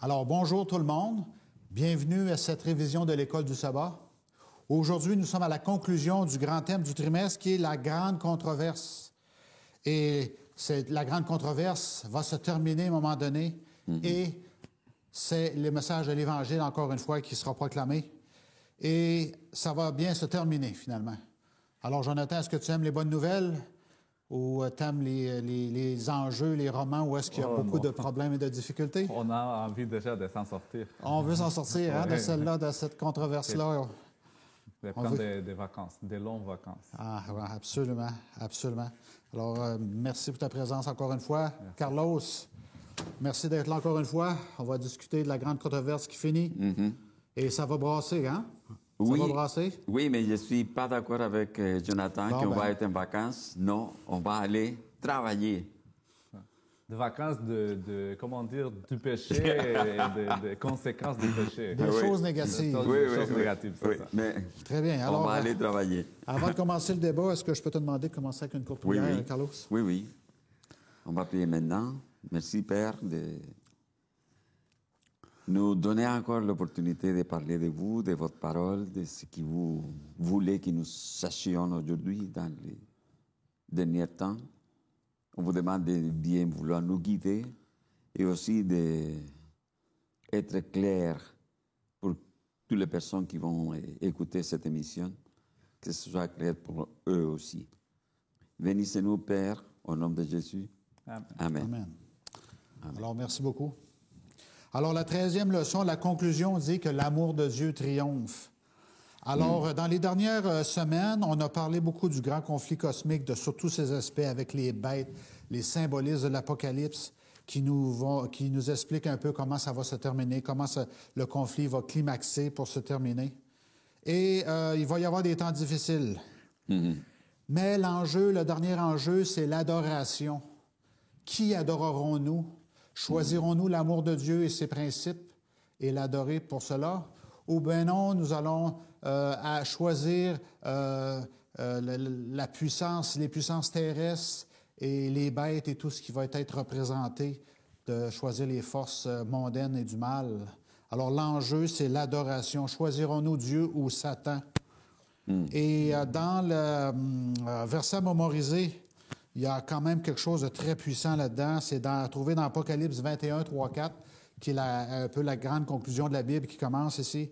Alors, bonjour tout le monde. Bienvenue à cette révision de l'École du sabbat. Aujourd'hui, nous sommes à la conclusion du grand thème du trimestre qui est la grande controverse. Et la grande controverse va se terminer à un moment donné et c'est le message de l'Évangile, encore une fois, qui sera proclamé. Et ça va bien se terminer, finalement. Alors, Jonathan, est-ce que tu aimes les bonnes nouvelles? Ou tu aimes les enjeux, les romans, où est-ce qu'il y a beaucoup de problèmes et de difficultés? On a envie déjà de s'en sortir. On veut s'en sortir de celle-là, de cette controverse-là. De prendre des vacances, des longues vacances. Ah, ouais, absolument, absolument. Alors, merci pour ta présence encore une fois. Merci. Carlos, merci d'être là encore une fois. On va discuter de la grande controverse qui finit. Et ça va brasser, hein? Oui, ça va brasser? Oui, mais je ne suis pas d'accord avec Jonathan qu'on va être en vacances. Non, on va aller travailler. Des vacances comment dire, du péché et des conséquences du péché. Des choses négatives. Des choses négatives, c'est ça. Mais très bien. Alors, on va aller travailler. Avant de commencer le débat, est-ce que je peux te demander de commencer avec une courte prière, Carlos? Oui. On va prier maintenant. Merci, Père, de nous donner encore l'opportunité de parler de vous, de votre parole, de ce que vous voulez que nous sachions aujourd'hui dans les derniers temps. On vous demande de bien vouloir nous guider et aussi d'être clair pour toutes les personnes qui vont écouter cette émission, que ce soit clair pour eux aussi. Bénissez-nous, Père, au nom de Jésus. Amen. Amen. Amen. Alors, merci beaucoup. Alors, la 13e leçon, la conclusion dit que l'amour de Dieu triomphe. Alors, dans les dernières semaines, on a parlé beaucoup du grand conflit cosmique, de sur tous ses aspects avec les bêtes, les symbolismes de l'Apocalypse qui nous expliquent un peu comment ça va se terminer, comment le conflit va climaxer pour se terminer. Et il va y avoir des temps difficiles. Mais le dernier enjeu, c'est l'adoration. Qui adorerons-nous? Choisirons-nous l'amour de Dieu et ses principes et l'adorer pour cela? Ou bien non, nous allons à choisir la puissance, les puissances terrestres et les bêtes et tout ce qui va être représenté, de choisir les forces mondaines et du mal. Alors l'enjeu, c'est l'adoration. Choisirons-nous Dieu ou Satan? Et dans le verset mémorisé, il y a quand même quelque chose de très puissant là-dedans. C'est trouvé dans Apocalypse 21, 3, 4, qui est un peu la grande conclusion de la Bible qui commence ici.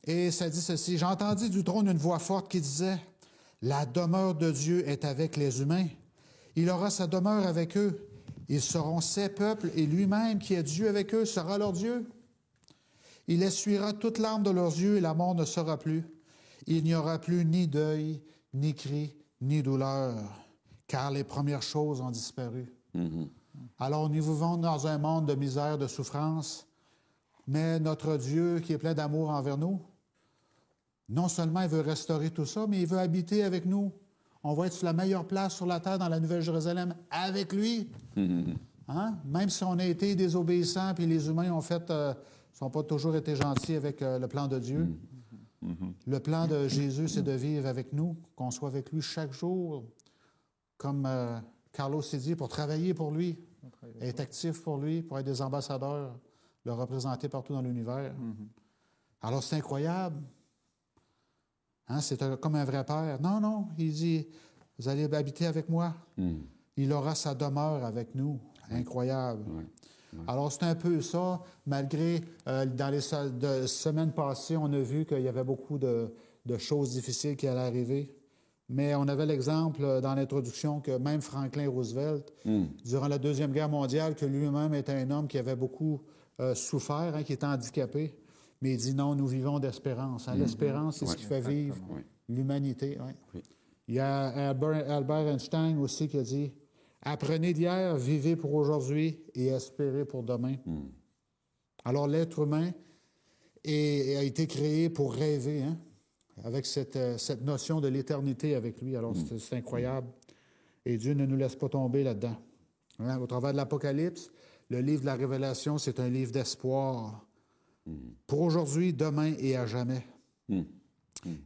Et ça dit ceci: « J'ai entendu du trône une voix forte qui disait, « La demeure de Dieu est avec les humains. Il aura sa demeure avec eux. Ils seront ses peuples et lui-même qui est Dieu avec eux sera leur Dieu. Il essuiera toute larme de leurs yeux et la mort ne sera plus. Il n'y aura plus ni deuil, ni cri, ni douleur. » Car les premières choses ont disparu. Alors, nous vivons dans un monde de misère, de souffrance, mais notre Dieu, qui est plein d'amour envers nous, non seulement il veut restaurer tout ça, mais il veut habiter avec nous. On va être sur la meilleure place sur la terre, dans la Nouvelle Jérusalem, avec lui. Hein? Même si on a été désobéissants, puis les humains sont pas toujours été gentils avec le plan de Dieu. Le plan de Jésus, c'est de vivre avec nous, qu'on soit avec lui chaque jour, comme Carlos s'est dit, pour travailler pour lui, être actif pour lui, pour être des ambassadeurs, le représenter partout dans l'univers. Alors, c'est incroyable. Hein, c'est comme un vrai père. Non, il dit, vous allez habiter avec moi. Il aura sa demeure avec nous. Incroyable. Alors, c'est un peu ça, malgré, dans les semaines passées, on a vu qu'il y avait beaucoup de choses difficiles qui allaient arriver. Mais on avait l'exemple dans l'introduction que même Franklin Roosevelt, durant la Deuxième Guerre mondiale, que lui-même était un homme qui avait beaucoup souffert, qui était handicapé, mais il dit non, nous vivons d'espérance. L'espérance, c'est ce qui fait vivre l'humanité. Il y a Albert Einstein aussi qui a dit « Apprenez d'hier, vivez pour aujourd'hui et espérez pour demain. » Alors l'être humain a été créé pour rêver, avec cette notion de l'éternité avec lui. Alors, c'est incroyable. Et Dieu ne nous laisse pas tomber là-dedans. Au travers de l'Apocalypse, le livre de la Révélation, c'est un livre d'espoir. Pour aujourd'hui, demain et à jamais.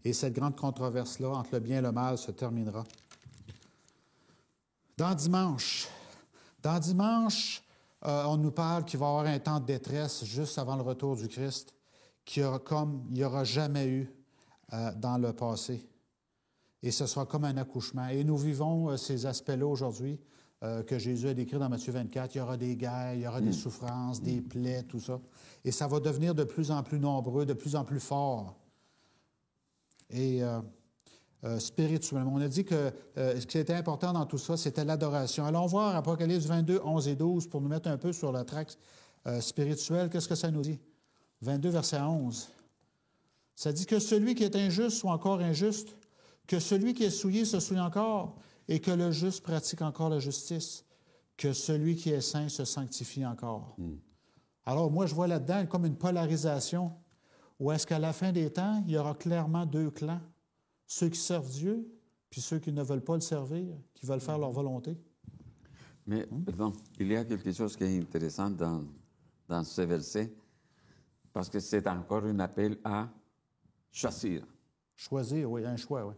Et cette grande controverse-là, entre le bien et le mal, se terminera. Dans dimanche, on nous parle qu'il va y avoir un temps de détresse juste avant le retour du Christ, comme il n'y aura jamais eu dans le passé. Et ce sera comme un accouchement. Et nous vivons ces aspects-là aujourd'hui que Jésus a décrit dans Matthieu 24. Il y aura des guerres, il y aura des souffrances, des plaies, tout ça. Et ça va devenir de plus en plus nombreux, de plus en plus fort. Et spirituellement, on a dit que ce qui était important dans tout ça, c'était l'adoration. Allons voir Apocalypse 22, 11 et 12 pour nous mettre un peu sur la traque spirituelle. Qu'est-ce que ça nous dit? 22, verset 11. Ça dit que celui qui est injuste soit encore injuste, que celui qui est souillé se souille encore, et que le juste pratique encore la justice, que celui qui est saint se sanctifie encore. Alors, moi, je vois là-dedans comme une polarisation, où est-ce qu'à la fin des temps, il y aura clairement deux clans, ceux qui servent Dieu, puis ceux qui ne veulent pas le servir, qui veulent faire leur volonté. Mais, pardon, il y a quelque chose qui est intéressant dans ce verset, parce que c'est encore un appel à choisir. Choisir, oui, un choix, oui.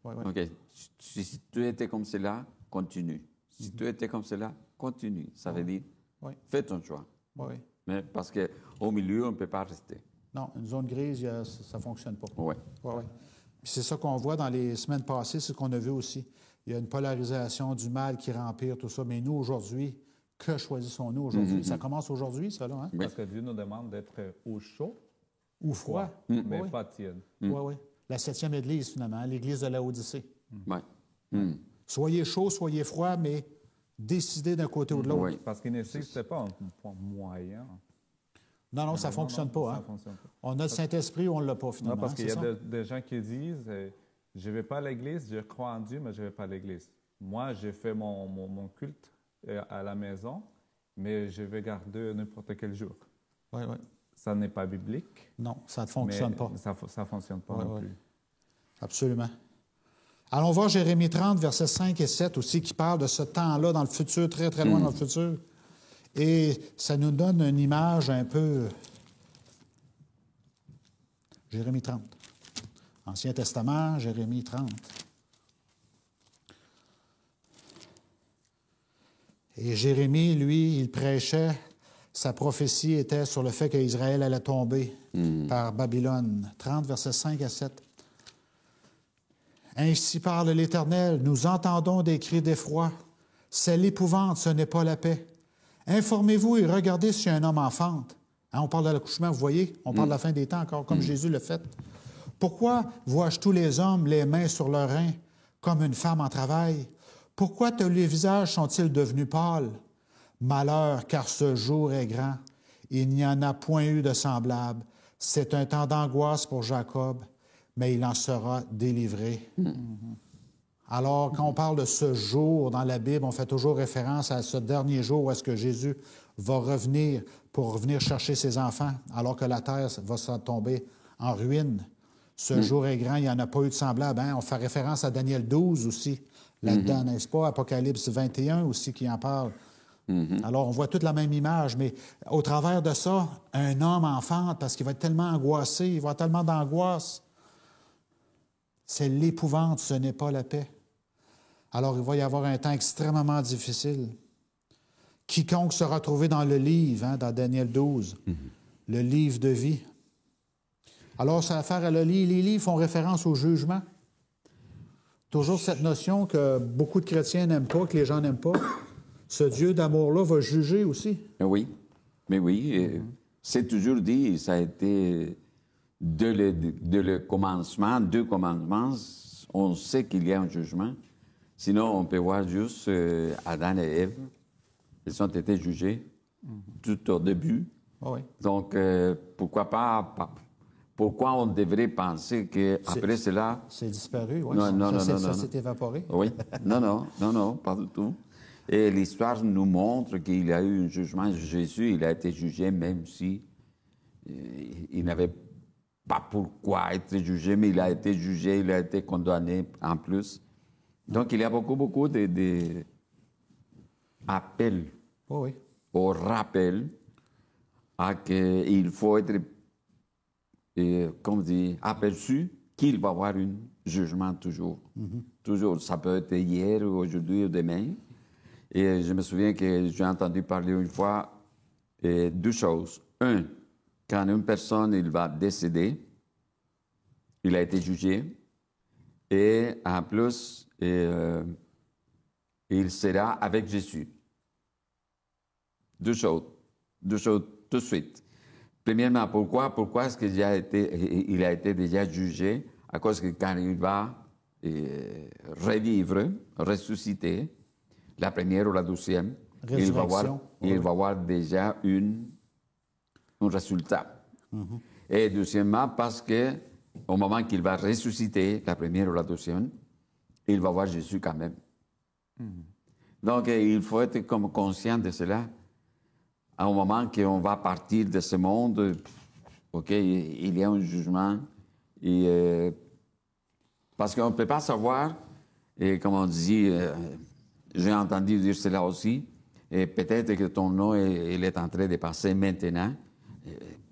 Oui, oui. OK. Si tu étais comme cela, continue. Si tu étais comme cela, continue. Ça veut dire, fais ton choix. Oui. Mais parce qu'au milieu, on ne peut pas rester. Non, une zone grise, ça ne fonctionne pas. Oui. Oui, oui. Puis c'est ça qu'on voit dans les semaines passées, c'est ce qu'on a vu aussi. Il y a une polarisation du mal qui rempire tout ça. Mais nous, aujourd'hui, que choisissons-nous aujourd'hui? Ça commence aujourd'hui, ça, là, hein? Oui. Parce que Dieu nous demande d'être au chaud, Ou froid. mais Oui. pas tiède. Oui, oui. La 7e Église, finalement, hein, l'Église de Laodicée. Oui. Soyez chaud, soyez froid, mais décidez d'un côté ou de l'autre. Oui. Parce qu'il n'existe pas un point moyen. Non, non, ça ne fonctionne pas. Ça Hein? fonctionne pas. On a le Saint-Esprit ou on ne l'a pas, finalement. Non, parce qu'il y c'est a ça? des gens qui disent je ne vais pas à l'église, je crois en Dieu, mais je ne vais pas à l'église. Moi, j'ai fait mon culte à la maison, mais je vais garder n'importe quel jour. Oui, oui. Ça n'est pas biblique. Non, ça ne fonctionne pas. Ça ne fonctionne pas non plus. Absolument. Allons voir Jérémie 30, versets 5 et 7 aussi, qui parle de ce temps-là dans le futur, très, très loin dans le futur. Et ça nous donne une image un peu... Jérémie 30. Ancien Testament, Jérémie 30. Et Jérémie, lui, il prêchait, sa prophétie était sur le fait qu'Israël allait tomber par Babylone. 30, versets 5 à 7. Ainsi parle l'Éternel, nous entendons des cris d'effroi. C'est l'épouvante, ce n'est pas la paix. Informez-vous et regardez si un homme enfante. Hein, on parle de l'accouchement, vous voyez, on parle de la fin des temps encore, comme Jésus le fait. Pourquoi vois-je tous les hommes les mains sur leurs reins, comme une femme en travail? Pourquoi tous les visages sont-ils devenus pâles? Malheur, car ce jour est grand. Il n'y en a point eu de semblable. C'est un temps d'angoisse pour Jacob, mais il en sera délivré. Alors, quand on parle de ce jour dans la Bible, on fait toujours référence à ce dernier jour où est-ce que Jésus va revenir pour revenir chercher ses enfants, alors que la terre va se tomber en ruine. Ce jour est grand, il n'y en a pas eu de semblable. Hein? On fait référence à Daniel 12 aussi, là-dedans, n'est-ce pas? Apocalypse 21 aussi qui en parle. Alors, on voit toute la même image, mais au travers de ça, un homme enfante, parce qu'il va être tellement angoissé, il va avoir tellement d'angoisse. C'est l'épouvante, ce n'est pas la paix. Alors, il va y avoir un temps extrêmement difficile. Quiconque sera trouvé dans le livre, hein, dans Daniel 12, le livre de vie. Alors, ça a affaire à le livre. Les livres font référence au jugement. Toujours cette notion que beaucoup de chrétiens n'aiment pas, que les gens n'aiment pas. Ce Dieu d'amour-là va juger aussi. Oui, mais oui, c'est toujours dit, ça a été dès le commencement, deux commandements, on sait qu'il y a un jugement. Sinon, on peut voir juste Adam et Ève, ils ont été jugés tout au début. Oui. Donc, pourquoi on devrait penser qu'après cela... C'est disparu, oui. Non, ça s'est évaporé. Oui, non, pas du tout. Et l'histoire nous montre qu'il y a eu un jugement. Jésus, il a été jugé même si il n'avait pas pourquoi être jugé, mais il a été jugé, il a été condamné en plus. Donc, il y a beaucoup de appels au rappel à qu'il faut être, aperçu qu'il va y avoir un jugement toujours. Toujours. Ça peut être hier, aujourd'hui ou demain. Et je me souviens que j'ai entendu parler une fois deux choses. Un, quand une personne il va décéder, il a été jugé, et en plus, il sera avec Jésus. Deux choses tout de suite. Premièrement, pourquoi? Pourquoi est-ce qu'il a été déjà jugé? À cause que quand il va revivre, ressusciter, la première ou la deuxième, il va avoir déjà un résultat. Et deuxièmement, parce que au moment qu'il va ressusciter, la première ou la deuxième, il va voir Jésus quand même. Donc, il faut être comme conscient de cela. À un moment qu'on va partir de ce monde, OK, il y a un jugement. Et, parce qu'on ne peut pas savoir, et comme on dit, j'ai entendu dire cela aussi, et peut-être que ton nom il est en train de passer maintenant.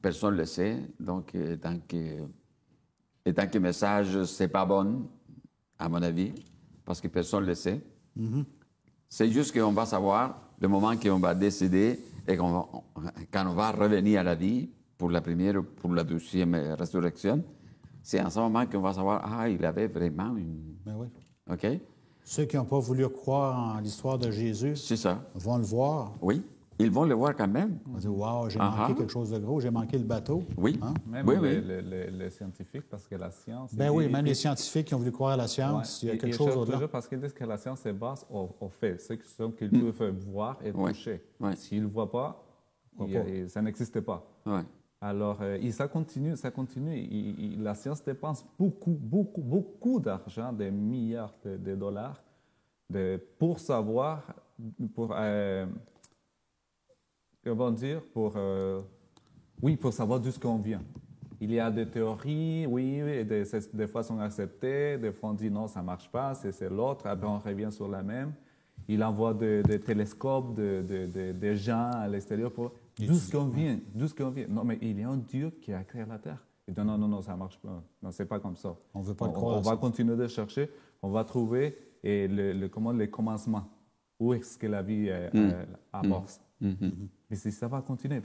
Personne ne le sait. Donc, tant que message, ce n'est pas bon, à mon avis, parce que personne ne le sait. C'est juste qu'on va savoir le moment qu'on va décéder et quand on va revenir à la vie pour la première ou pour la deuxième résurrection. C'est en ce moment qu'on va savoir, il avait vraiment une... Ben oui. OK? Ceux qui n'ont pas voulu croire en l'histoire de Jésus vont le voir. Oui, ils vont le voir quand même. On va dire, wow, j'ai manqué quelque chose de gros, j'ai manqué le bateau. Oui. Hein? Même les scientifiques, parce que la science... Même les scientifiques qui ont voulu croire à la science, il y a quelque chose au-delà. Parce qu'ils disent que la science est base au fait, ce qu'ils peuvent voir et toucher. S'ils ne voient pas, ça n'existe pas. Alors, ça continue. La science dépense beaucoup d'argent, des milliards de dollars, pour savoir, pour savoir d'où ce qu'on vient. Il y a des théories, des fois sont acceptées, des fois on dit non, ça ne marche pas, c'est l'autre, après on revient sur la même. Il envoie des télescopes, des gens à l'extérieur pour d'où ce qu'on vient. Non, mais il y a un Dieu qui a créé la terre. Il dit non, ça ne marche pas. Non, c'est pas comme ça. On veut pas le croire. On va continuer de chercher, on va trouver les commencements. Où est-ce que la vie amorce? Mais si ça va continuer,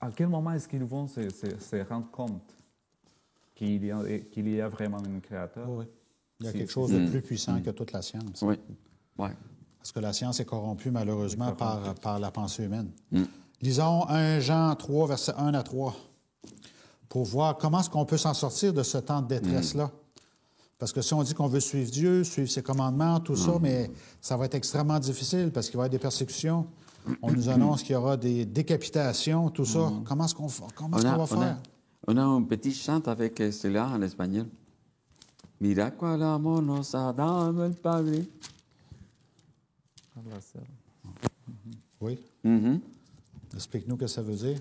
à quel moment est-ce qu'ils vont se rendre compte qu'il y a vraiment un créateur? Oui. Il y a quelque chose de plus puissant que toute la science. Oui. Parce que la science est corrompue, malheureusement, par la pensée humaine. Lisons 1 Jean 3, versets 1 à 3, pour voir comment est-ce qu'on peut s'en sortir de ce temps de détresse-là. Parce que si on dit qu'on veut suivre Dieu, suivre ses commandements, tout ça, mais ça va être extrêmement difficile parce qu'il va y avoir des persécutions. On nous annonce qu'il y aura des décapitations, tout ça. Comment est-ce qu'on va faire? On a un petit chant avec cela en espagnol. Mira cuál amor nos ha dado el Padre. Oui. Explique-nous ce que ça veut dire.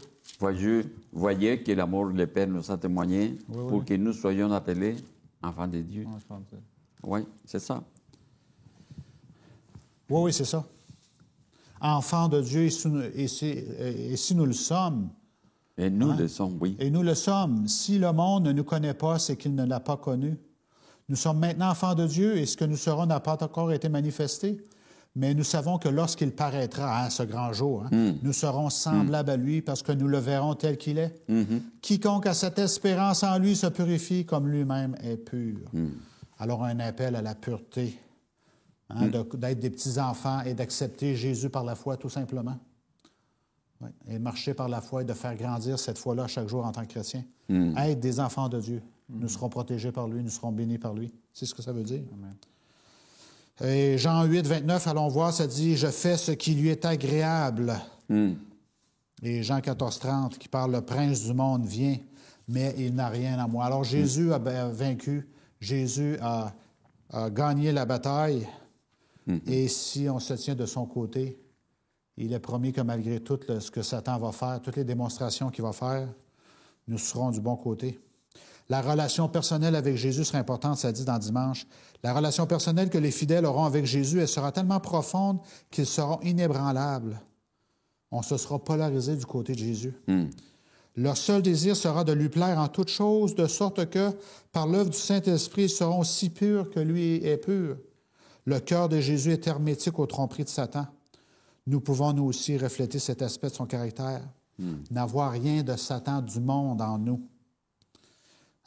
Voyez que l'amour du Père nous a témoigné pour que nous soyons appelés enfants de Dieu. Oui, c'est ça. Oui, c'est ça. Enfants de Dieu, et si nous le sommes. Et nous le sommes, oui. Et nous le sommes. Si le monde ne nous connaît pas, c'est qu'il ne l'a pas connu. Nous sommes maintenant enfants de Dieu et ce que nous serons n'a pas encore été manifesté. Mais nous savons que lorsqu'il paraîtra, ce grand jour, nous serons semblables à lui parce que nous le verrons tel qu'il est. Quiconque a cette espérance en lui se purifie comme lui-même est pur. Alors un appel à la pureté, d'être des petits-enfants et d'accepter Jésus par la foi, tout simplement. Oui. Et de marcher par la foi et de faire grandir cette foi-là chaque jour en tant que chrétien. Être des enfants de Dieu. Nous serons protégés par lui, nous serons bénis par lui. C'est ce que ça veut dire. Amen. Et Jean 8, 29, allons voir, ça dit « Je fais ce qui lui est agréable ». Et Jean 14, 30, qui parle « Le prince du monde vient, mais il n'a rien à moi ». Alors Jésus a vaincu, Jésus a gagné la bataille, et si on se tient de son côté, il est promis que malgré tout ce que Satan va faire, toutes les démonstrations qu'il va faire, nous serons du bon côté. La relation personnelle avec Jésus sera importante, ça dit dans Dimanche. La relation personnelle que les fidèles auront avec Jésus, elle sera tellement profonde qu'ils seront inébranlables. On se sera polarisé du côté de Jésus. Leur seul désir sera de lui plaire en toutes choses, de sorte que, par l'œuvre du Saint-Esprit, ils seront aussi purs que lui est pur. Le cœur de Jésus est hermétique aux tromperies de Satan. nous pouvons nous aussi refléter cet aspect de son caractère. N'avoir rien de Satan du monde en nous.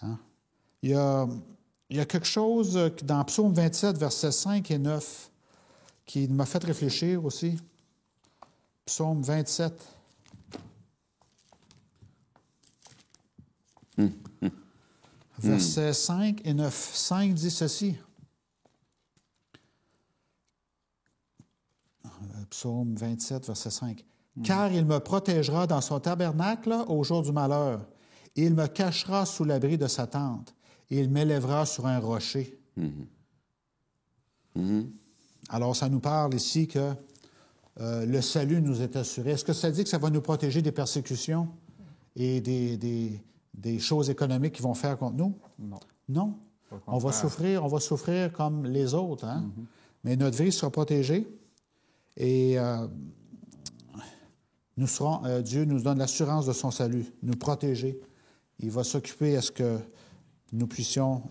Hein? Il y a quelque chose dans Psaume 27, versets 5 et 9, qui m'a fait réfléchir aussi. Psaume 27. Versets 5 et 9. 5 dit ceci. Psaume 27, verset 5. Car il me protégera dans son tabernacle au jour du malheur. Il me cachera sous l'abri de sa tente. Et il m'élèvera sur un rocher. Alors, ça nous parle ici que le salut nous est assuré. Est-ce que ça dit que ça va nous protéger des persécutions et des choses économiques qui vont faire contre nous? Non. Non. On va souffrir comme les autres. Hein? Mais notre vie sera protégée. Et Dieu nous donne l'assurance de son salut, nous protéger. Il va s'occuper à ce que nous puissions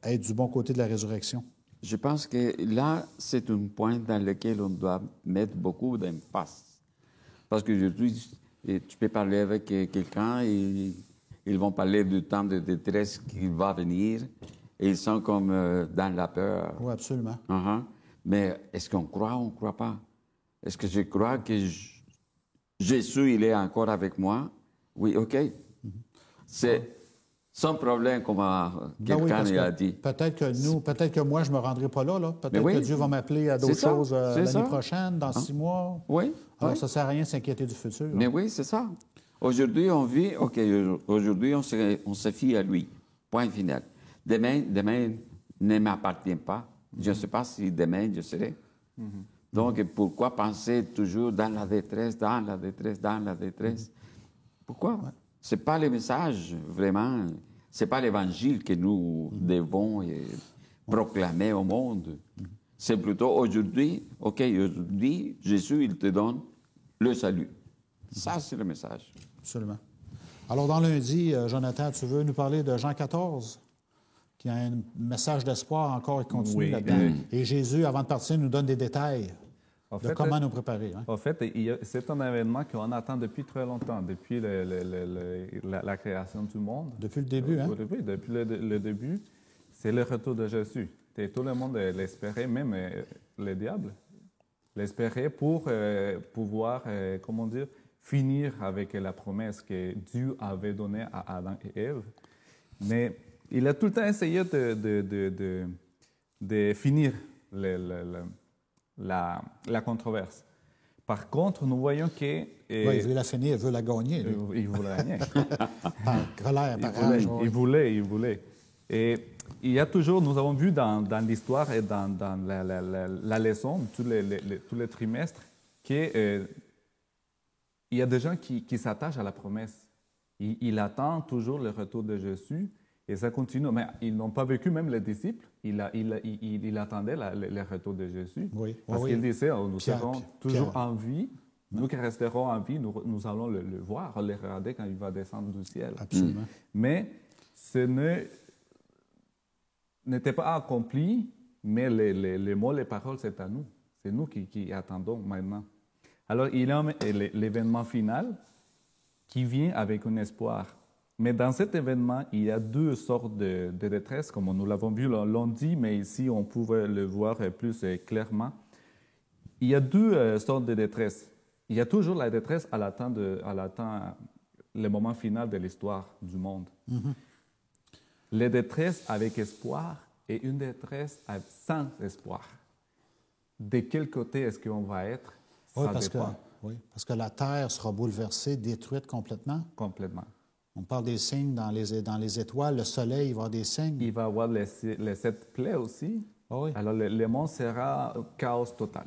être du bon côté de la résurrection. Je pense que là, c'est un point dans lequel on doit mettre beaucoup d'emphase. Parce qu'aujourd'hui, tu peux parler avec quelqu'un et ils vont parler du temps de détresse qui va venir et ils sont comme dans la peur. Oui, absolument. Mais est-ce qu'on croit ou on ne croit pas? Est-ce que je crois que Jésus, il est encore avec moi? Oui, OK. C'est sans problème, comme quelqu'un a dit. Peut-être que moi, je ne me rendrai pas là. Peut-être que Dieu va m'appeler à d'autres choses l'année prochaine, dans 6 mois. Oui. Alors, ça ne sert à rien de s'inquiéter du futur. Mais oui, c'est ça. Aujourd'hui, on vit, OK, aujourd'hui, on se fie à lui. Point final. Demain ne m'appartient pas. Je ne sais pas si demain, je serai. Donc, pourquoi penser toujours dans la détresse? Pourquoi? Ce n'est pas le message, vraiment. Ce n'est pas l'évangile que nous devons proclamer au monde. C'est plutôt aujourd'hui, OK, aujourd'hui, Jésus, il te donne le salut. Ça, c'est le message. Absolument. Alors, dans lundi, Jonathan, tu veux nous parler de Jean 14, qui a un message d'espoir encore et continue là-dedans. Et Jésus, avant de partir, nous donne des détails de comment nous préparer. Hein? En fait, c'est un événement qu'on attend depuis très longtemps, depuis la création du monde. Depuis le début, hein? Depuis le début, c'est le retour de Jésus. Et tout le monde l'espérait, même le diable l'espérait pour pouvoir, finir avec la promesse que Dieu avait donnée à Adam et Ève. Mais il a tout le temps essayé de finir la controverse. Par contre, nous voyons que... il veut la finir, il veut la gagner. Il voulait la gagner. Par colère, par rage. Il voulait. Et il y a toujours, nous avons vu dans l'histoire et dans la leçon, tous les trimestres, qu'il y a des gens qui s'attachent à la promesse. Il attend toujours le retour de Jésus. Et ça continue. Mais ils n'ont pas vécu, même les disciples. Il attendait le retour de Jésus. Oui. Parce qu'il disait, nous serons toujours en vie. Nous qui resterons en vie, nous allons le voir, le regarder quand il va descendre du ciel. Absolument. Mais ce n'était pas accompli, mais les mots, les paroles, c'est à nous. C'est nous qui attendons maintenant. Alors, il y a l'événement final qui vient avec un espoir. Mais dans cet événement, il y a deux sortes de détresse, comme nous l'avons vu lundi, mais ici, on pouvait le voir plus clairement. Il y a deux sortes de détresse. Il y a toujours la détresse à l'attente le moment final de l'histoire du monde. La détresse avec espoir et une détresse sans espoir. De quel côté est-ce qu'on va être? Parce que la terre sera bouleversée, détruite complètement. Complètement. On parle des signes dans les étoiles. Le soleil, il va y avoir des signes. Il va y avoir les 7 plaies aussi. Alors, le monde sera chaos total.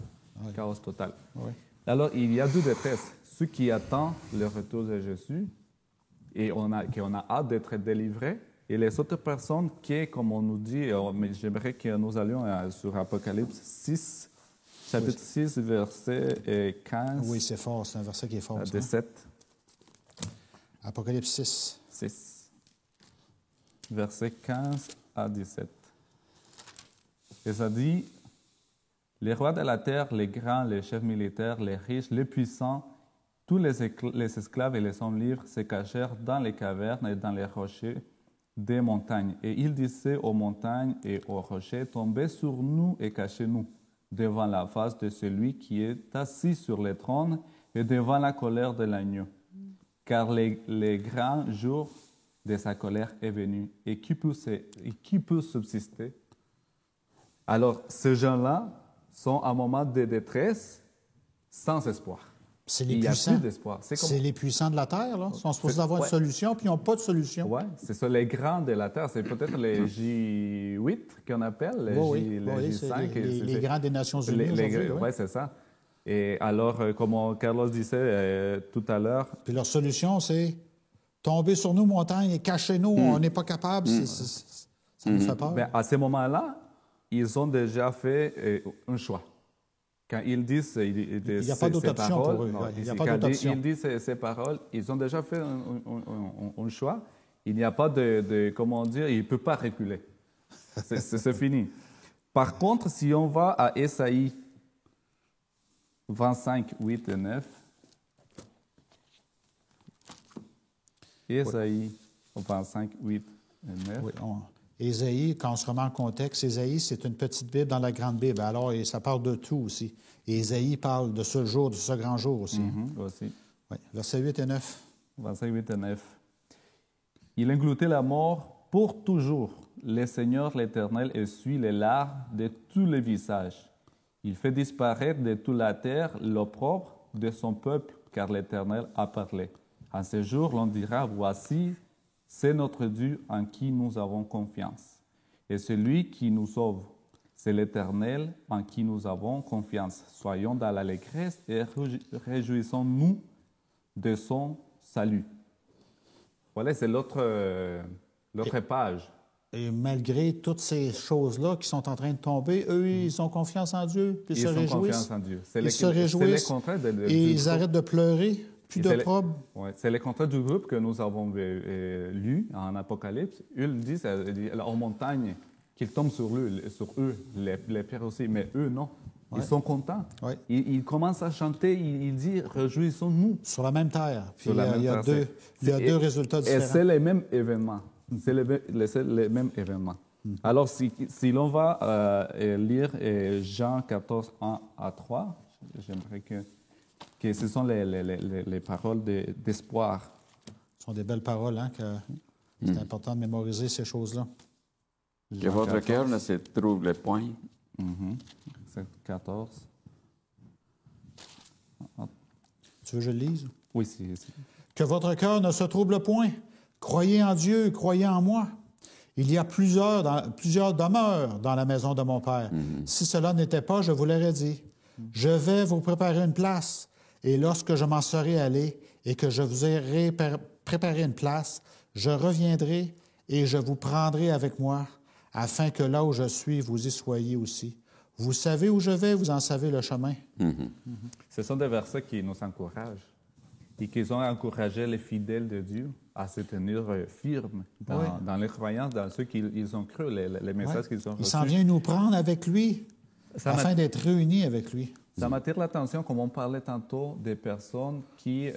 Chaos total. Alors, il y a deux détresses. Ceux qui attendent le retour de Jésus et qu'on a hâte d'être délivrés, et les autres personnes qui, comme on nous dit, mais j'aimerais que nous allions sur Apocalypse 6, chapitre 6, verset 15. Oui, c'est fort. C'est un verset qui est fort. 17. Apocalypse 6. 6. Versets 15 à 17. Et ça dit, Les rois de la terre, les grands, les chefs militaires, les riches, les puissants, tous les esclaves et les hommes libres se cachèrent dans les cavernes et dans les rochers des montagnes. Et ils disaient aux montagnes et aux rochers, tombez sur nous et cachez-nous devant la face de celui qui est assis sur le trône et devant la colère de l'agneau. Car les grands jours de sa colère est venu. Et qui peut subsister? Alors, ces gens-là sont à un moment de détresse sans espoir. C'est les Il n'y a puissants. plus d'espoir. C'est les puissants de la terre, là. Ils sont supposés avoir une solution, puis ils n'ont pas de solution. Oui, c'est ça, les grands de la terre. C'est peut-être les J8 qu'on appelle, les J5. C'est les grands des Nations Unies aujourd'hui. Oui, c'est ça. Et alors, comme Carlos disait tout à l'heure... Puis leur solution, c'est tomber sur nous, montagne, et cachez-nous, on n'est pas capable. Ça nous fait peur. Mais à ce moment-là, ils ont déjà fait un choix. Quand ils disent il n'y a pas d'autre option pour eux. Il n'y a pas d'autre option. Ils disent ces paroles, ils ont déjà fait un choix. Il n'y a pas de comment dire, il ne peut pas reculer. C'est fini. Par contre, si on va à Ésaïe 25, 8 et 9, Ésaïe 25, 8 et 9. Oui, Ésaïe, quand on se remet en contexte, Ésaïe, c'est une petite Bible dans la grande Bible. Alors, ça parle de tout aussi. Et Ésaïe parle de ce jour, de ce grand jour aussi. Aussi. Oui. Versets 8 et 9. 25, 8 et 9. Il engloutit la mort pour toujours. Le Seigneur l'Éternel essuie les larmes de tous les visages. Il fait disparaître de toute la terre l'opprobre de son peuple, car l'Éternel a parlé. En ce jour, l'on dira, voici, c'est notre Dieu en qui nous avons confiance. Et celui qui nous sauve, c'est l'Éternel en qui nous avons confiance. Soyons dans l'allégresse et réjouissons-nous de son salut. Voilà, c'est l'autre page. Et malgré toutes ces choses-là qui sont en train de tomber, eux, ils ont confiance en Dieu, puis ils se réjouissent. Confiance en Dieu. Ils se réjouissent et ils arrêtent de pleurer, puis d'opprobre. C'est le contraire du groupe que nous avons lu en Apocalypse. Ils disent en montagne qu'ils tombent sur eux, les pierres aussi, mais eux, non. Ils sont contents. Ouais. Ils commencent à chanter, ils disent « Réjouissons-nous ». Sur la même terre. Puis il y a deux résultats différents. Et c'est les mêmes événements. C'est les mêmes événements. Alors, si l'on va lire Jean 14, 1 à 3, j'aimerais que ce sont les paroles d'espoir. Ce sont des belles paroles, hein, que c'est important de mémoriser ces choses-là. Que votre cœur ne se trouble point. C'est 14. Tu veux que je le lise? Oui, c'est. Que votre cœur ne se trouble point. Croyez en Dieu, croyez en moi. Il y a plusieurs demeures dans la maison de mon Père. Si cela n'était pas, je vous l'aurais dit. Je vais vous préparer une place. Et lorsque je m'en serai allé et que je vous aurai préparé une place, je reviendrai et je vous prendrai avec moi, afin que là où je suis, vous y soyez aussi. Vous savez où je vais, vous en savez le chemin. Ce sont des versets qui nous encouragent et qui ont encouragé les fidèles de Dieu à se tenir firmes dans les croyances, dans ceux qu'ils ont cru, les messages qu'ils ont reçus. Il s'en vient nous prendre avec lui, afin d'être réunis avec lui. Ça m'attire l'attention, comme on parlait tantôt, des personnes qui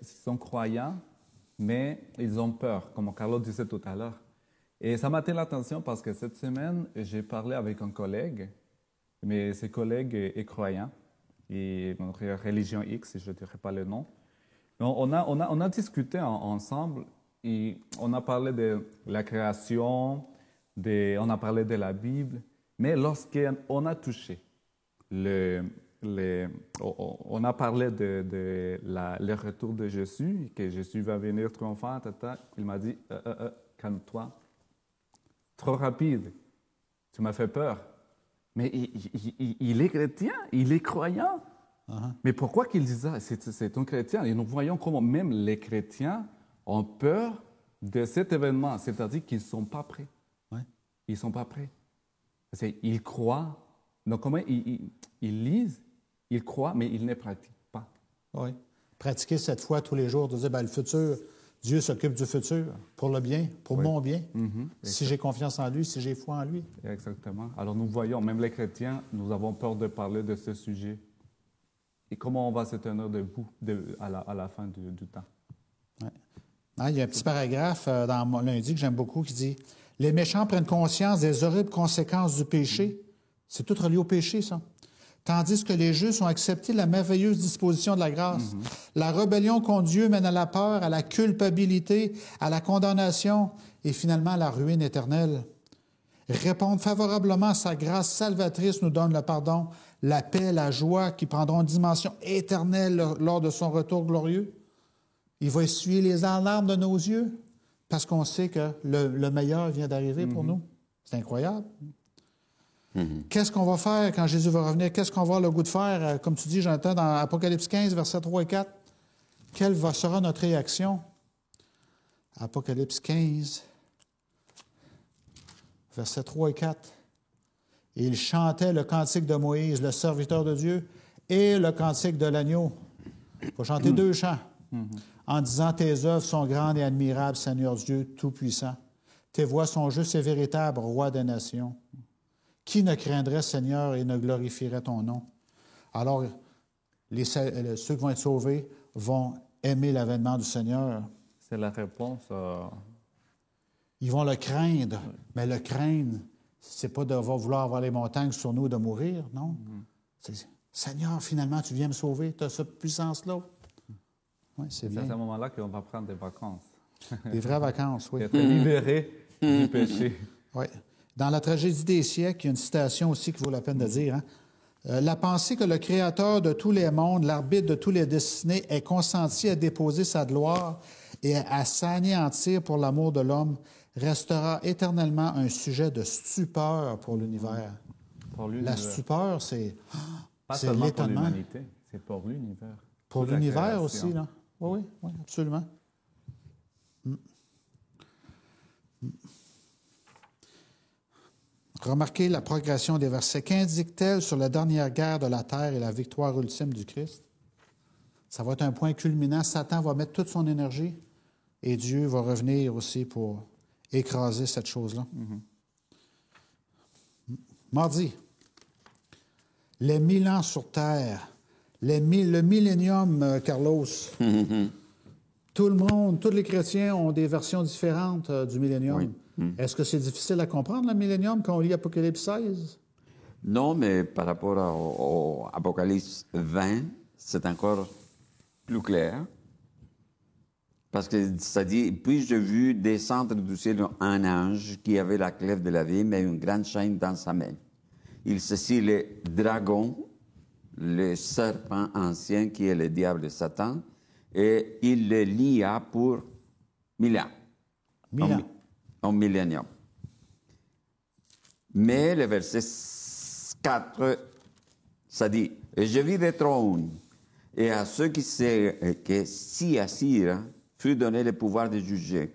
sont croyants, mais ils ont peur, comme Carlos disait tout à l'heure. Et ça m'attire l'attention parce que cette semaine, j'ai parlé avec un collègue, mais ce collègue est croyant, et notre religion X, je ne dirais pas le nom. On a discuté ensemble et on a parlé de la création, on a parlé de la Bible, mais lorsqu'on a touché on a parlé de le retour de Jésus, que Jésus va venir triomphant, il m'a dit calme-toi, trop rapide, tu m'as fait peur. Mais il est chrétien, il est croyant. Mais pourquoi qu'il dit ça? C'est un chrétien. Et nous voyons comment même les chrétiens ont peur de cet événement, c'est-à-dire qu'ils ne sont pas prêts. Ouais. Ils ne sont pas prêts. Ils croient. Donc, comment ils lisent, ils croient, mais ils ne pratiquent pas. Oui. Pratiquer cette foi tous les jours, de dire, le futur, Dieu s'occupe du futur, pour le bien, pour mon bien, si j'ai confiance en lui, si j'ai foi en lui. Exactement. Alors nous voyons, même les chrétiens, nous avons peur de parler de ce sujet. Et comment on va se tenir debout à la fin du temps? Ouais. Ah, il y a un petit paragraphe dans mon lundi que j'aime beaucoup qui dit « Les méchants prennent conscience des horribles conséquences du péché. » C'est tout relié au péché, ça. Tandis que les justes ont accepté la merveilleuse disposition de la grâce. La rébellion contre Dieu mène à la peur, à la culpabilité, à la condamnation et finalement à la ruine éternelle. Répondre favorablement à sa grâce salvatrice nous donne le pardon, la paix, la joie qui prendront une dimension éternelle lors de son retour glorieux. Il va essuyer les larmes de nos yeux parce qu'on sait que le meilleur vient d'arriver pour nous. C'est incroyable. Qu'est-ce qu'on va faire quand Jésus va revenir? Qu'est-ce qu'on va avoir le goût de faire? Comme tu dis, Jonathan, dans Apocalypse 15, versets 3 et 4, quelle sera notre réaction? Apocalypse 15, versets 3 et 4. Et il chantait le cantique de Moïse, le serviteur de Dieu, et le cantique de l'agneau. Il faut chanter deux chants, en disant « Tes œuvres sont grandes et admirables, Seigneur Dieu Tout-Puissant. Tes voies sont justes et véritables, Roi des nations. Qui ne craindrait, Seigneur, et ne glorifierait ton nom? » Alors, ceux qui vont être sauvés vont aimer l'avènement du Seigneur. C'est la réponse. Ils vont le craindre, mais le craindre, c'est pas de vouloir avoir les montagnes sur nous, de mourir, non. C'est Seigneur, finalement, tu viens me sauver, tu as cette puissance-là. Oui, c'est bien. C'est à ce moment-là qu'on va prendre des vacances. Des vraies vacances, oui. Être libéré du péché. Oui. Dans la tragédie des siècles, il y a une citation aussi qui vaut la peine de dire. La pensée que le Créateur de tous les mondes, l'arbitre de tous les destinés, est consenti à déposer sa gloire et à s'anéantir pour l'amour de l'homme restera éternellement un sujet de stupeur pour l'univers. La stupeur, c'est pas seulement pour l'étonnement. l'humanité, c'est pour l'univers. Pour l'univers aussi, là. Oui, absolument. Remarquez la progression des versets. Qu'indique-t-elle sur la dernière guerre de la terre et la victoire ultime du Christ? Ça va être un point culminant. Satan va mettre toute son énergie et Dieu va revenir aussi pour écraser cette chose-là. Mardi, les 1000 ans sur terre, le millénium, Carlos. Tout le monde, tous les chrétiens ont des versions différentes du millénium. Oui. Est-ce que c'est difficile à comprendre, le millénium, quand on lit Apocalypse 16? Non, mais par rapport au Apocalypse 20, c'est encore plus clair. Parce que ça dit, puis j'ai vu descendre du ciel un ange qui avait la clef de la vie, mais une grande chaîne dans sa main. Il saisit le dragon, le serpent ancien qui est le diable Satan, et il le lia pour 1000 ans. 1000 ans. En millénium. Mais le verset 4, ça dit, « Et je vis des trônes, et à ceux qui s'y assirent fut donné le pouvoir de juger.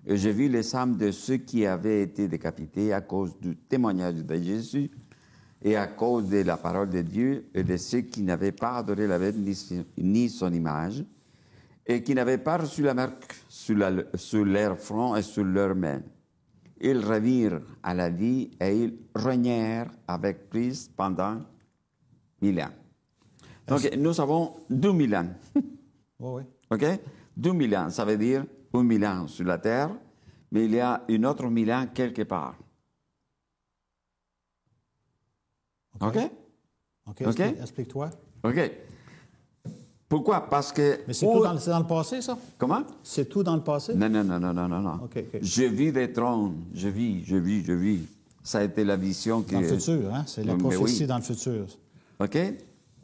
Et je vis les âmes de ceux qui avaient été décapités à cause du témoignage de Jésus et à cause de la parole de Dieu, et de ceux qui n'avaient pas adoré la bête ni son image, et qui n'avaient pas reçu la marque sur leur front et sur leurs mains. Ils revirent à la vie et ils régnèrent avec Christ pendant 1000 ans. Donc, nous avons 2000 ans. Oui. OK? 2000 ans, ça veut dire 1000 ans sur la terre, mais il y a une autre 1000 ans quelque part. OK? OK, OK? Explique-toi. OK. Pourquoi? Parce que... Mais c'est tout dans le passé, ça? Comment? C'est tout dans le passé? Non. OK. Je vis des trônes. Je vis. Ça a été la vision qui... Dans le futur, hein? C'est la prophétie dans le futur. OK?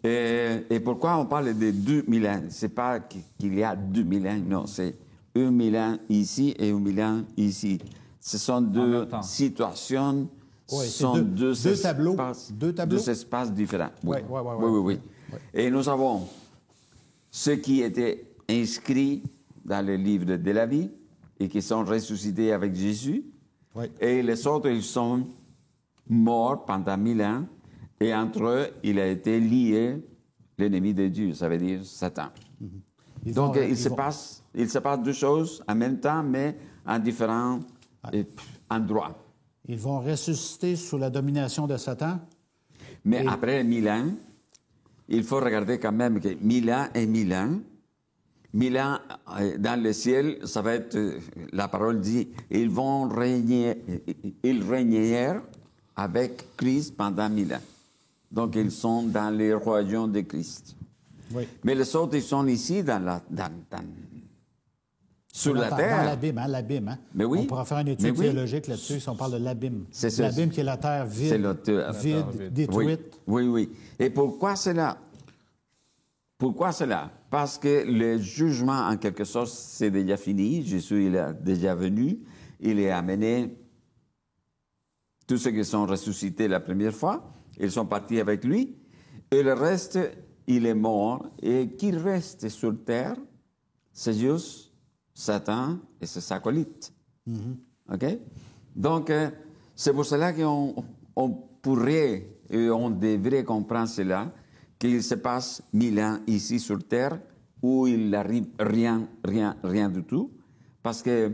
Et pourquoi on parle de 2000 ans? C'est pas qu'il y a 2000 ans, non. C'est 1000 ans ici et 1000 ans ici. Ce sont deux situations... Oui, ce sont deux tableaux. Deux espaces différents. Oui. Et nous avons ceux qui étaient inscrits dans le livre de la vie et qui sont ressuscités avec Jésus. Oui. Et les autres, ils sont morts pendant 1000 ans. Et entre eux, il a été lié l'ennemi de Dieu, ça veut dire Satan. Donc, il se passe deux choses en même temps, mais en différents endroits. Ils vont ressusciter sous la domination de Satan. Mais après 1000 ans, il faut regarder quand même que 1000 ans et 1000 ans. 1000 ans dans le ciel, ça va être, la parole dit, ils régnèrent avec Christ pendant 1000 ans. Donc, ils sont dans le royaume de Christ. Oui. Mais les autres, ils sont ici sur la terre. Dans l'abîme, hein, l'abîme. Hein? Mais oui. On pourra faire une étude théologique là-dessus si on parle de l'abîme. C'est ça. L'abîme qui est la terre vide, C'est la terre vide, détruite. Oui. Et pourquoi cela? Pourquoi cela? Parce que le jugement, en quelque sorte, c'est déjà fini. Jésus, il est déjà venu. Il a amené tous ceux qui sont ressuscités la première fois. Ils sont partis avec lui. Et le reste, il est mort. Et qui reste sur terre, c'est juste Satan et ses acolytes. OK? Donc, c'est pour cela qu'on pourrait et on devrait comprendre cela, qu'il se passe 1000 ans ici sur terre où il n'arrive rien du tout. Parce que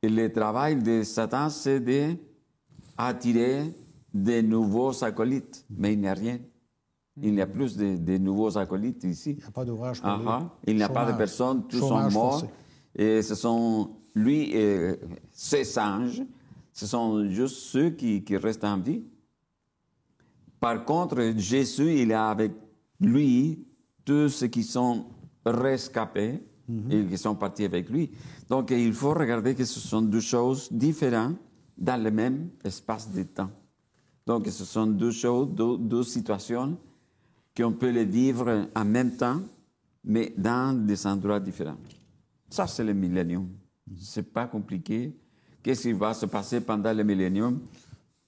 le travail de Satan, c'est d'attirer de nouveaux acolytes. Mais il n'y a rien. Il n'y a plus de nouveaux acolytes ici. Il n'y a pas d'ouvrage pour lui. Il n'y a pas de personnes, tous sont morts. Forcé. Et ce sont, lui et ses anges, ce sont juste ceux qui restent en vie. Par contre, Jésus, il a avec lui tous ceux qui sont rescapés et qui sont partis avec lui. Donc, il faut regarder que ce sont deux choses différentes dans le même espace de temps. Donc, ce sont deux choses, deux situations qu'on peut les vivre en même temps, mais dans des endroits différents. Ça, c'est le millénium. C'est pas compliqué. Qu'est-ce qui va se passer pendant le millénium?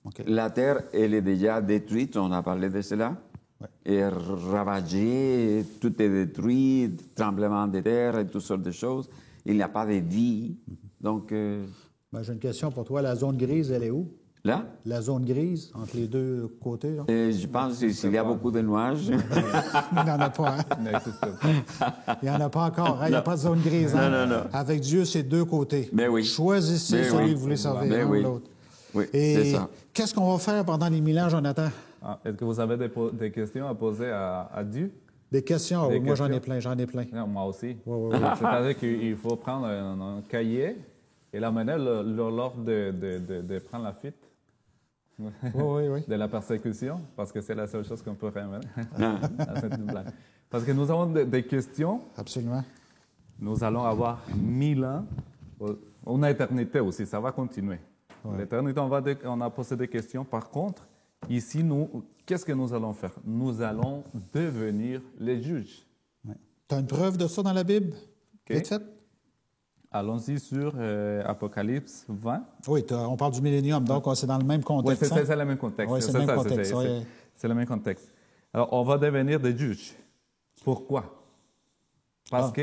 Okay. La terre, elle est déjà détruite, on a parlé de cela. Ouais. Et ravagée, tout est détruit, tremblement de terre et toutes sortes de choses. Il n'y a pas de vie. Donc, J'ai une question pour toi. La zone grise, elle est où? là, La zone grise, entre les deux côtés. Là? je pense que s'il y a beaucoup de nuages, Il n'y en a pas. Hein? N'existe pas. Il n'y en a pas encore. Hein? Il n'y a pas de zone grise. Hein? Non. Avec Dieu, c'est deux côtés. Ben oui. Choisissez Ben celui oui. que vous voulez servir, Ben l'un oui. ou l'autre. oui, c'est Et ça. qu'est-ce qu'on va faire pendant les 1000 ans, Jonathan? Est-ce que vous avez des questions à poser à Dieu? Des questions? Des Moi, j'en ai questions? plein. Non, moi aussi. Oui. C'est-à-dire qu'il faut prendre un cahier et l'amener lors de prendre la fuite Oui. de la persécution, parce que c'est la seule chose qu'on peut ramener à cette blague. Parce que nous avons des questions. Absolument. Nous allons avoir 1000 ans, une éternité aussi, ça va continuer. Ouais. L'éternité, on a posé des questions. Par contre, ici, qu'est-ce que nous allons faire? Nous allons devenir les juges. Tu as une preuve de ça dans la Bible? OK. Vite fait? Allons-y sur Apocalypse 20. Oui, on parle du millénium, donc c'est dans le même Oui, contexte. c'est le même contexte. Oui, c'est le même contexte. C'est le même contexte. Alors, on va devenir des juges. Pourquoi? Parce que...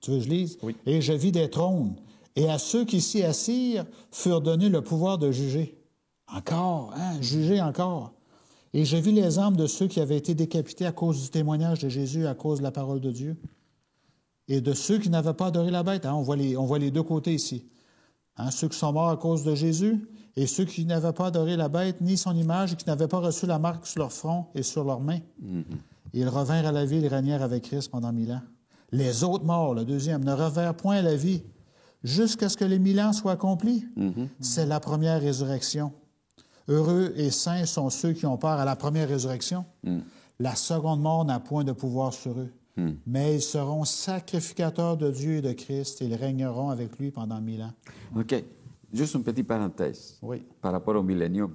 Tu veux que je lise? Oui. Et je vis des trônes, et à ceux qui s'y assirent furent donnés le pouvoir de juger. Encore, juger encore. Et je vis les âmes de ceux qui avaient été décapités à cause du témoignage de Jésus, à cause de la parole de Dieu. Et de ceux qui n'avaient pas adoré la bête. On voit les deux côtés ici. Ceux qui sont morts à cause de Jésus et ceux qui n'avaient pas adoré la bête ni son image et qui n'avaient pas reçu la marque sur leur front et sur leurs mains. Ils revinrent à la vie, ils régnèrent avec Christ pendant 1000 ans. Les autres morts, le deuxième, ne revinrent point à la vie jusqu'à ce que les 1000 ans soient accomplis. C'est la première résurrection. Heureux et saints sont ceux qui ont part à la première résurrection. La seconde mort n'a point de pouvoir sur eux. Mais ils seront sacrificateurs de Dieu et de Christ et ils régneront avec lui pendant 1000 ans. OK. Juste une petite parenthèse. Oui. Par rapport au millénium.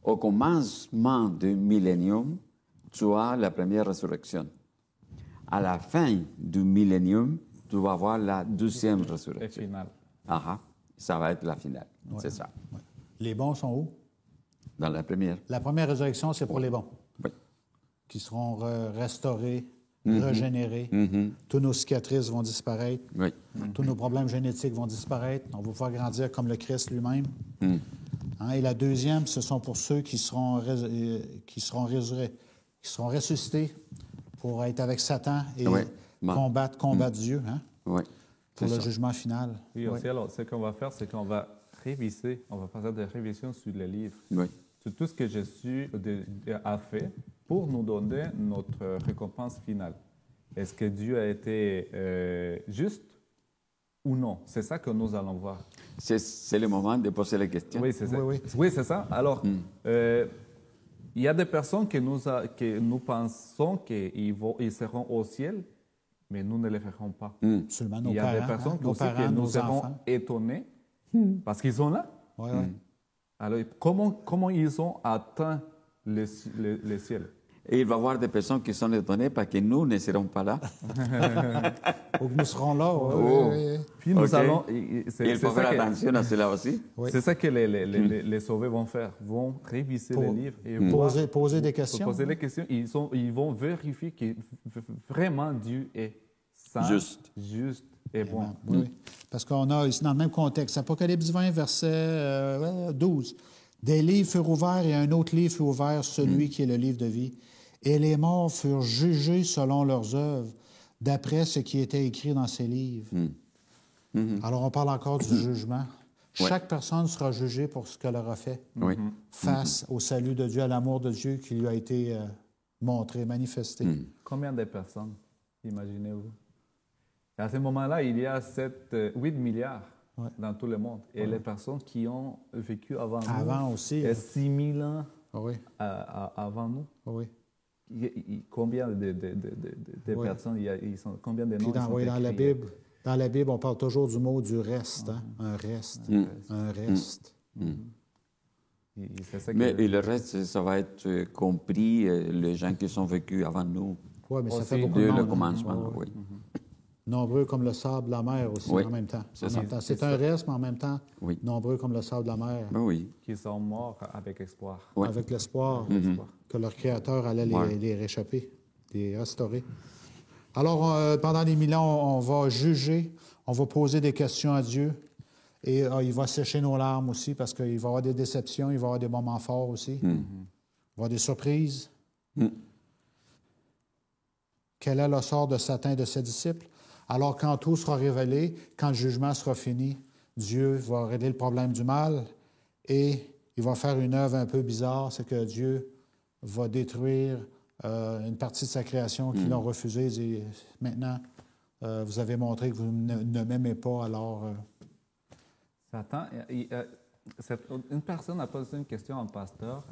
Au commencement du millénium, tu as la première résurrection. À la fin du millénium, tu vas avoir la deuxième Et résurrection. final. Ça va être la finale. C'est ça. Ouais. Les bons sont où? Dans la première. La première résurrection, c'est pour les bons, Oui. qui seront restaurés, régénérés. Tous nos cicatrices vont disparaître. Oui. Tous nos problèmes génétiques vont disparaître. On va pouvoir grandir comme le Christ lui-même. Et la deuxième, ce sont pour ceux qui seront ressuscités pour être avec Satan et combattre Dieu, hein, Oui. pour C'est le ça. jugement final. Oui, Oui. aussi, alors, ce qu'on va faire, c'est qu'on va réviser, on va faire des révisions sur les livres, Oui. sur tout ce que Jésus a fait pour nous donner notre récompense finale. Est-ce que Dieu a été juste ou non? C'est ça que nous allons voir. C'est le moment de poser la question. Oui, c'est ça. Oui, oui. Oui, c'est ça. Alors, il y a des personnes que nous pensons qu'ils seront au ciel, mais nous ne le ferons pas. Absolument. Nos Il y a parents, des personnes nos aussi parents, que nous nos serons enfants. étonnés parce qu'ils sont là. Oui, oui. Alors, comment ils ont atteint le ciel? Et il va y avoir des personnes qui sont étonnées parce que nous ne serons pas là. Ou que nous serons là. Oui, Oh. oui, oui. Puis nous Ok. allons. Et il faut faire attention à cela aussi. Oui. C'est ça que les sauvés vont faire. Vont réviser les livres et Poser des questions. poser les questions. Ils vont vérifier que vraiment Dieu est saint, juste et bon. Oui, oui. Parce qu'on a ici dans le même contexte, Apocalypse 20, verset 12. Des livres furent ouverts et un autre livre fut ouvert, celui qui est le livre de vie. Et les morts furent jugés selon leurs œuvres, d'après ce qui était écrit dans ces livres. Alors, on parle encore du jugement. Ouais. Chaque personne sera jugée pour ce qu'elle aura fait Oui. face au salut de Dieu, à l'amour de Dieu qui lui a été montré, manifesté. Combien de personnes, imaginez-vous? À ce moment-là, il y a 8 milliards dans tout le monde. Et les personnes qui ont vécu avant nous, Avant aussi. et 6 000 ans Oui, avant nous, oui. combien de Oui. personnes, combien de Puis noms ils sont écrits? dans la Bible, on parle toujours du mot du reste. Hein? Un reste. Un reste. C'est ça que- Mais et le reste, ça va être compris, les gens qui sont vécus avant nous, Oui, mais ça Aussi, fait beaucoup dès de le monde. commencement. Oui, Oui. Nombreux comme le sable de la mer aussi, Oui, en même temps. c'est En ça. même temps. C'est un reste, mais en même temps, Oui. nombreux comme le sable de la mer, Ben oui. qui sont morts avec espoir. Ouais. avec l'espoir que leur Créateur allait les réchapper, les restaurer. Alors, pendant les 1000 ans, on va juger, on va poser des questions à Dieu, et il va sécher nos larmes aussi, parce qu'il va y avoir des déceptions, il va y avoir des moments forts aussi. Il va y avoir des surprises. Quel est le sort de Satan et de ses disciples? Alors, quand tout sera révélé, quand le jugement sera fini, Dieu va régler le problème du mal et il va faire une œuvre un peu bizarre, c'est que Dieu va détruire une partie de sa création qui l'ont refusé. Il dit, maintenant, vous avez montré que vous ne m'aimez pas, alors... Satan, une personne a posé une question à un pasteur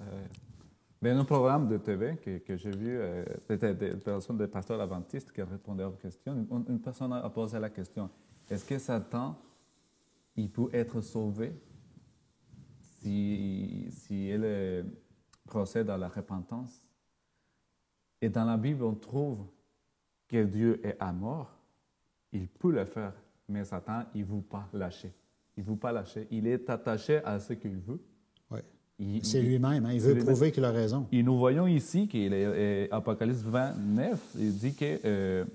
dans un programme de TV que j'ai vu. C'était des personnes, des pasteurs adventistes qui répondaient aux questions. Une personne a posé la question, est-ce que Satan, il peut être sauvé si il procède à la repentance? Et dans la Bible, on trouve que Dieu est à mort. Il peut le faire, mais Satan, il ne veut pas lâcher. Il ne veut pas lâcher. Il est attaché à ce qu'il veut. Ouais. Il- C'est il- lui-même, hein, il veut c'est prouver qu'il a raison. Et nous voyons ici qu'Apocalypse 29, il dit que,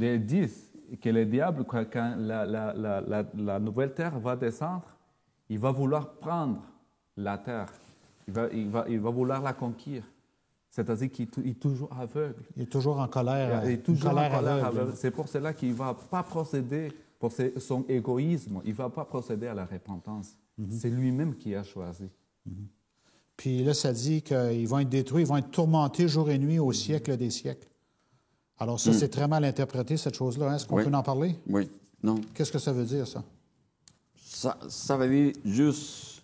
ils disent que le diable, quand la nouvelle terre va descendre, il va vouloir prendre la terre. Il va vouloir la conquérir. C'est-à-dire qu'il est toujours aveugle. Il est toujours en colère. Il est toujours une en colère aveugle. aveugle. C'est pour cela qu'il ne va pas procéder, pour son égoïsme, il ne va pas procéder à la repentance. C'est lui-même qui a choisi. Puis là, ça dit qu'ils vont être détruits, ils vont être tourmentés jour et nuit au siècle des siècles. Alors ça, c'est très mal interprété, cette chose-là. Hein? Est-ce qu'on Oui. peut en parler? Oui. Non. Qu'est-ce que ça veut dire, ça? Ça veut dire juste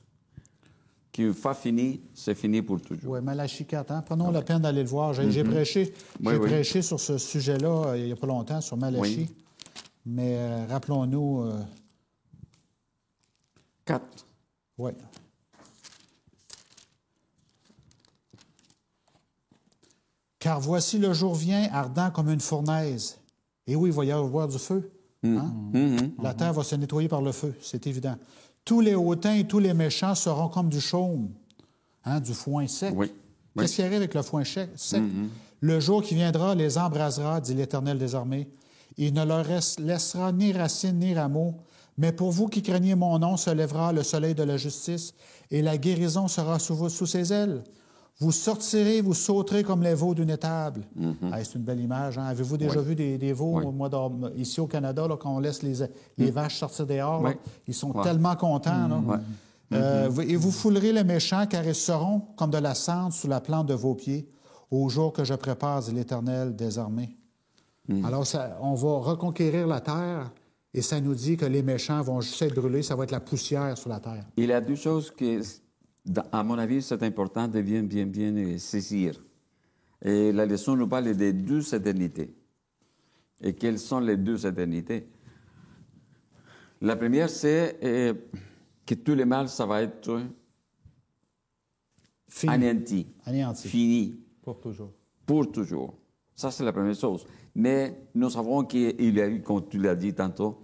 qu'une fois fini, c'est fini pour toujours. Oui, Malachie 4, hein? Prenons la peine d'aller le voir. J'ai prêché, Oui. prêché sur ce sujet-là il n'y a pas longtemps, sur Malachie. Oui. Mais rappelons-nous... 4. Oui. Car voici le jour vient ardent comme une fournaise. Et oui, il va y avoir du feu. Hein? La terre va se nettoyer par le feu, c'est évident. Tous les hautains et tous les méchants seront comme du chaume, hein, du foin sec. Oui. Qu'est-ce qui arrive avec le foin sec? Le jour qui viendra les embrasera, dit l'Éternel des armées. Il ne leur laissera ni racine ni rameau. Mais pour vous qui craignez mon nom, se lèvera le soleil de la justice, et la guérison sera sous ses ailes. Vous sortirez, vous sauterez comme les veaux d'une étable. Hey, c'est une belle image. Hein? Avez-vous déjà vu des veaux, ici au Canada, là, quand on laisse les vaches sortir dehors? Là, ils sont tellement contents. Là. Et vous foulerez les méchants, car ils seront comme de la cendre sous la plante de vos pieds, au jour que je prépare, dit l'Éternel des armées. Alors, on va reconquérir la terre, et ça nous dit que les méchants vont juste être brûlés, ça va être la poussière sur la terre. Il y a deux choses que, à mon avis, c'est important de bien saisir. Et la leçon nous parle des deux éternités. Et quelles sont les deux éternités? La première, c'est que tout le mal, ça va être anéanti, fini. Pour toujours. Pour toujours. Ça, c'est la première chose. Mais nous savons qu'il y a eu, comme tu l'as dit tantôt,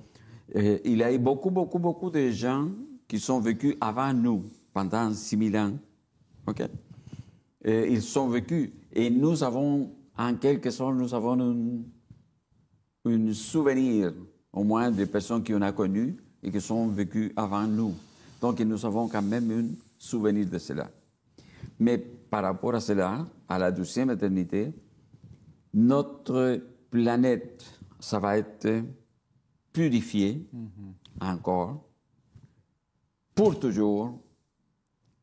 il y a eu beaucoup de gens qui sont vécus avant nous, pendant 6000 ans. OK? Et ils sont vécus. Et nous avons, en quelque sorte, nous avons un souvenir, au moins, des personnes qu'on a connues et qui sont vécues avant nous. Donc, nous avons quand même un souvenir de cela. Mais par rapport à cela, à la deuxième éternité, notre planète, ça va être purifié encore, pour toujours,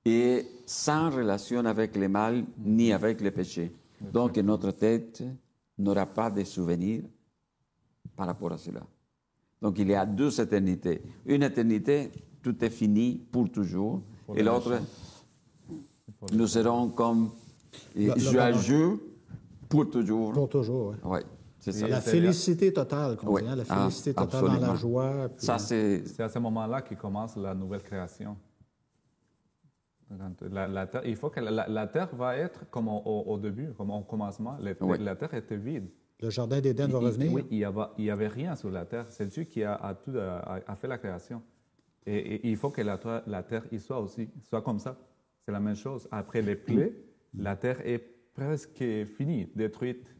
et sans relation avec le mal ni avec le péché. Donc notre tête n'aura pas de souvenirs par rapport à cela. Donc il y a deux éternités. Une éternité, tout est fini pour toujours, et l'autre, nous serons comme joyeux pour toujours. Pour toujours, oui. Ouais, c'est ça. La félicité totale, comme on dit, hein, la félicité totale dans la joie. Puis, ça, c'est à ce moment-là qu'il commence la nouvelle création. La terre, il faut que la terre va être comme au début, comme au commencement. La terre était vide. Le jardin d'Éden va revenir. Oui, il n'y avait rien sur la terre. C'est Dieu qui a fait la création. Et il faut que la terre soit comme ça. C'est la même chose. Après les plaies, la terre est presque finie, détruite.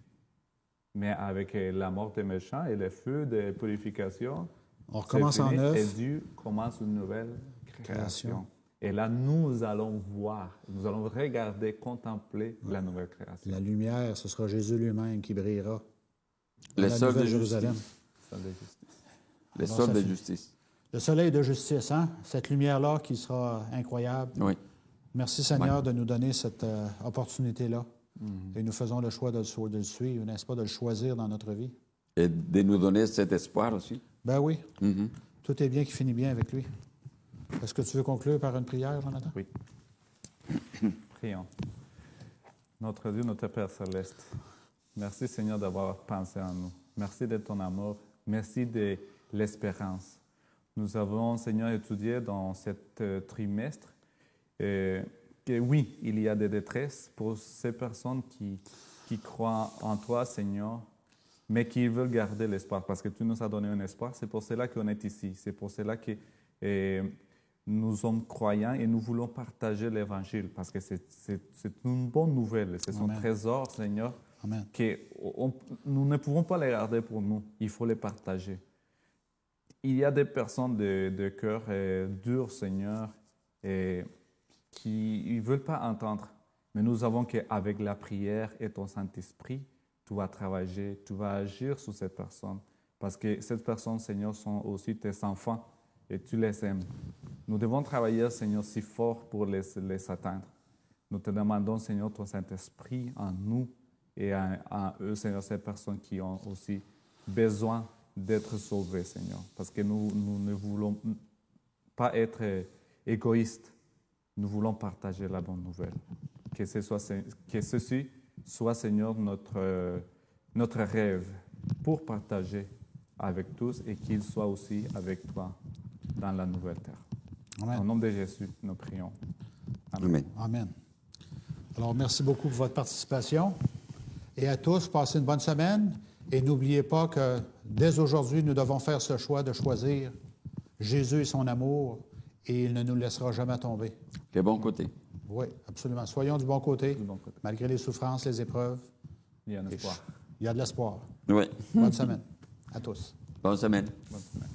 Mais avec la mort des méchants et le feu de purification, on recommence en neuf. Et Dieu commence une nouvelle création. Et là, nous allons voir, nous allons regarder, contempler la nouvelle création. La lumière, ce sera Jésus lui-même qui brillera. Le sol de Jérusalem. Le sol de justice. Le soleil de justice, hein? Cette lumière-là qui sera incroyable. Oui. Merci Seigneur de nous donner cette opportunité-là. Et nous faisons le choix de le suivre, n'est-ce pas, de le choisir dans notre vie. Et de nous donner cet espoir aussi. Ben oui. Tout est bien qui finit bien avec lui. Est-ce que tu veux conclure par une prière, Jonathan? Oui. Prions. Notre Dieu, notre Père céleste, merci Seigneur d'avoir pensé en nous. Merci de ton amour. Merci de l'espérance. Nous avons, Seigneur, étudié dans cet trimestre que oui, il y a des détresses pour ces personnes qui croient en toi, Seigneur, mais qui veulent garder l'espoir parce que tu nous as donné un espoir. C'est pour cela qu'on est ici. C'est pour cela que nous sommes croyants et nous voulons partager l'Évangile parce que c'est une bonne nouvelle. C'est un trésor, Seigneur, que nous ne pouvons pas les garder pour nous. Il faut les partager. Il y a des personnes de cœur dur, Seigneur, qui ne veulent pas entendre. Mais nous savons qu'avec la prière et ton Saint-Esprit, tu vas travailler, tu vas agir sur cette personne. Parce que cette personne, Seigneur, sont aussi tes enfants et tu les aimes. Nous devons travailler, Seigneur, si fort pour les atteindre. Nous te demandons, Seigneur, ton Saint-Esprit en nous et en eux, Seigneur, ces personnes qui ont aussi besoin d'être sauvées, Seigneur. Parce que nous ne voulons pas être égoïstes. Nous voulons partager la bonne nouvelle. Que ceci soit, Seigneur, notre rêve pour partager avec tous et qu'il soit aussi avec toi dans la nouvelle terre. Amen. Au nom de Jésus, nous prions. Amen. Amen. Alors, merci beaucoup pour votre participation. Et à tous, passez une bonne semaine. Et n'oubliez pas que dès aujourd'hui, nous devons faire ce choix de choisir Jésus et son amour, et il ne nous laissera jamais tomber. Le bon côté. Oui, absolument. Soyons du bon côté, Du bon côté. malgré les souffrances, les épreuves. Il y a un espoir. Il y a de l'espoir. Oui. Bonne semaine à tous. Bonne semaine. Bonne semaine.